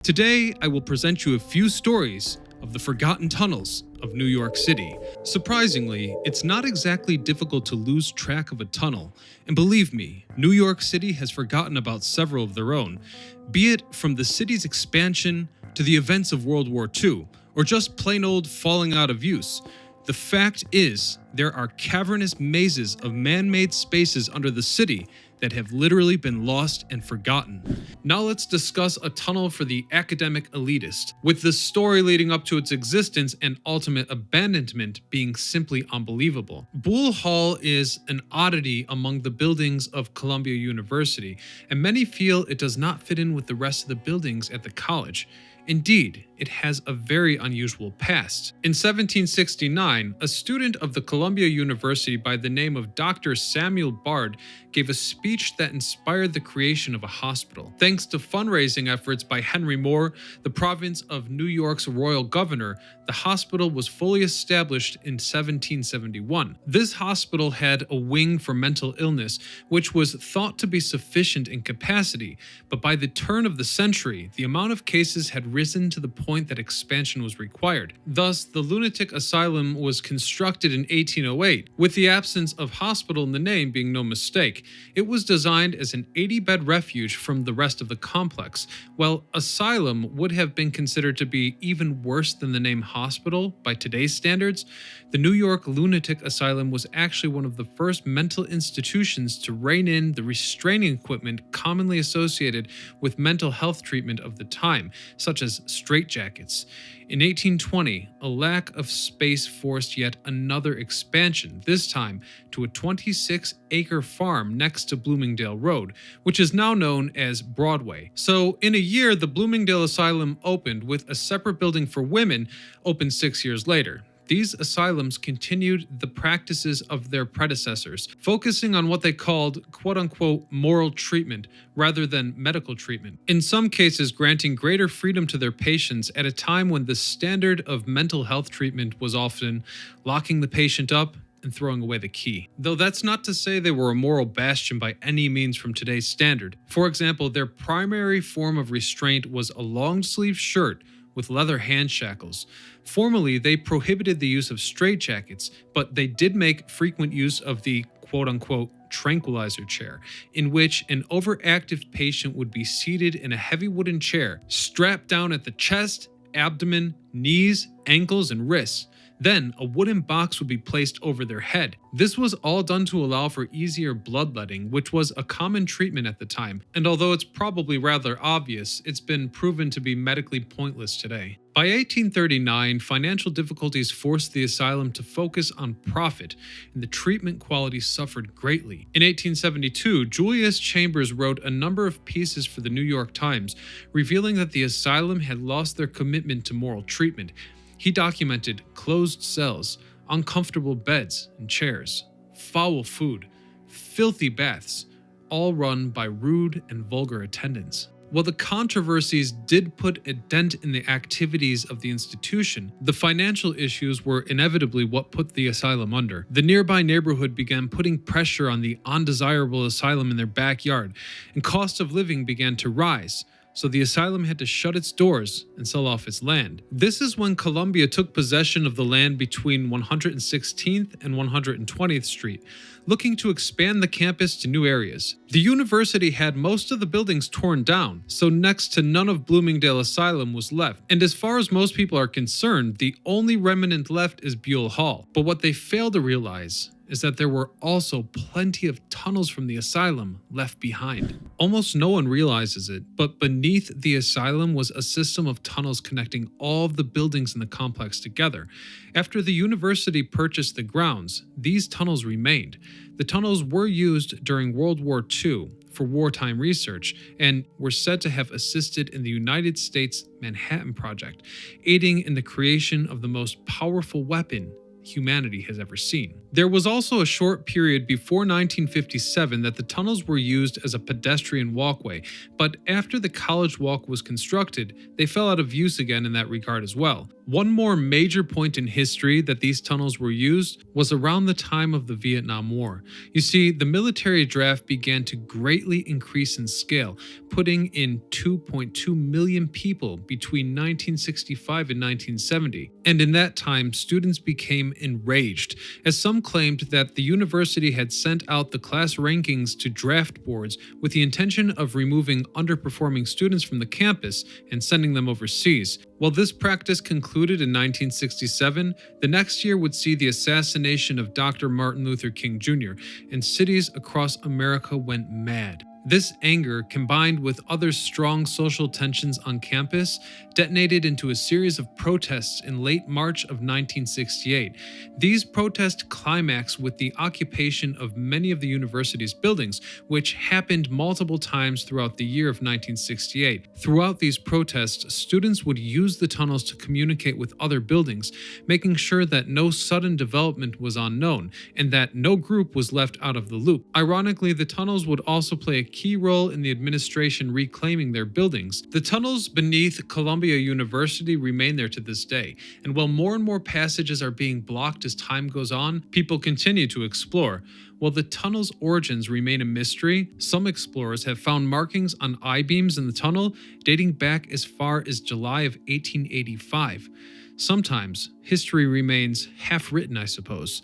Today, I will present you a few stories of the forgotten tunnels of New York City. Surprisingly, it's not exactly difficult to lose track of a tunnel, and believe me, New York City has forgotten about several of their own, be it from the city's expansion to the events of World War II, or just plain old falling out of use. The fact is, there are cavernous mazes of man-made spaces under the city that have literally been lost and forgotten. Now let's discuss a tunnel for the academic elitist, with the story leading up to its existence and ultimate abandonment being simply unbelievable. Boole Hall is an oddity among the buildings of Columbia University, and many feel it does not fit in with the rest of the buildings at the college. Indeed, it has a very unusual past. In 1769, a student of the Columbia University by the name of Dr. Samuel Bard gave a speech that inspired the creation of a hospital. Thanks to fundraising efforts by Henry Moore, the province of New York's royal governor, the hospital was fully established in 1771. This hospital had a wing for mental illness, which was thought to be sufficient in capacity, but by the turn of the century, the amount of cases had risen to the point that expansion was required. Thus, the lunatic asylum was constructed in 1808, with the absence of hospital in the name being no mistake. It was designed as an 80-bed refuge from the rest of the complex. While asylum would have been considered to be even worse than the name hospital by today's standards, the New York Lunatic Asylum was actually one of the first mental institutions to rein in the restraining equipment commonly associated with mental health treatment of the time, such as straitjackets. In 1820, a lack of space forced yet another expansion, this time to a 26-acre farm next to Bloomingdale Road, which is now known as Broadway. So in a year, the Bloomingdale Asylum opened, with a separate building for women opened 6 years later. These asylums continued the practices of their predecessors, focusing on what they called quote-unquote moral treatment rather than medical treatment, in some cases granting greater freedom to their patients at a time when the standard of mental health treatment was often locking the patient up and throwing away the key. Though that's not to say they were a moral bastion by any means from today's standard. For example, their primary form of restraint was a long-sleeve shirt with leather hand shackles. Formerly, they prohibited the use of straitjackets, but they did make frequent use of the quote-unquote tranquilizer chair, in which an overactive patient would be seated in a heavy wooden chair, strapped down at the chest, abdomen, knees, ankles, and wrists. Then, a wooden box would be placed over their head. This was all done to allow for easier bloodletting, which was a common treatment at the time, and although it's probably rather obvious, it's been proven to be medically pointless today. By 1839, financial difficulties forced the asylum to focus on profit, and the treatment quality suffered greatly. In 1872, Julius Chambers wrote a number of pieces for the New York Times, revealing that the asylum had lost their commitment to moral treatment. He documented closed cells, uncomfortable beds and chairs, foul food, filthy baths, all run by rude and vulgar attendants. While the controversies did put a dent in the activities of the institution, the financial issues were inevitably what put the asylum under. The nearby neighborhood began putting pressure on the undesirable asylum in their backyard, and cost of living began to rise. So the asylum had to shut its doors and sell off its land. This is when Columbia took possession of the land between 116th and 120th Street, looking to expand the campus to new areas. The university had most of the buildings torn down, so next to none of Bloomingdale Asylum was left. And as far as most people are concerned, the only remnant left is Boole Hall. But what they failed to realize is that there were also plenty of tunnels from the asylum left behind. Almost no one realizes it, but beneath the asylum was a system of tunnels connecting all of the buildings in the complex together. After the university purchased the grounds, these tunnels remained. The tunnels were used during World War II for wartime research and were said to have assisted in the United States Manhattan Project, aiding in the creation of the most powerful weapon humanity has ever seen. There was also a short period before 1957 that the tunnels were used as a pedestrian walkway, but after the College Walk was constructed, they fell out of use again in that regard as well. One more major point in history that these tunnels were used was around the time of the Vietnam War. You see, the military draft began to greatly increase in scale, putting in 2.2 million people between 1965 and 1970. And in that time, students became enraged, as some claimed that the university had sent out the class rankings to draft boards with the intention of removing underperforming students from the campus and sending them overseas. While this practice concluded in 1967, the next year would see the assassination of Dr. Martin Luther King Jr., and cities across America went mad. This anger, combined with other strong social tensions on campus, detonated into a series of protests in late March of 1968. These protests climaxed with the occupation of many of the university's buildings, which happened multiple times throughout the year of 1968. Throughout these protests, students would use the tunnels to communicate with other buildings, making sure that no sudden development was unknown, and that no group was left out of the loop. Ironically, the tunnels would also play a key role in the administration reclaiming their buildings. The tunnels beneath Columbia University remain there to this day, and while more and more passages are being blocked as time goes on, people continue to explore. While the tunnel's origins remain a mystery, some explorers have found markings on I-beams in the tunnel dating back as far as July of 1885. Sometimes, history remains half-written, I suppose.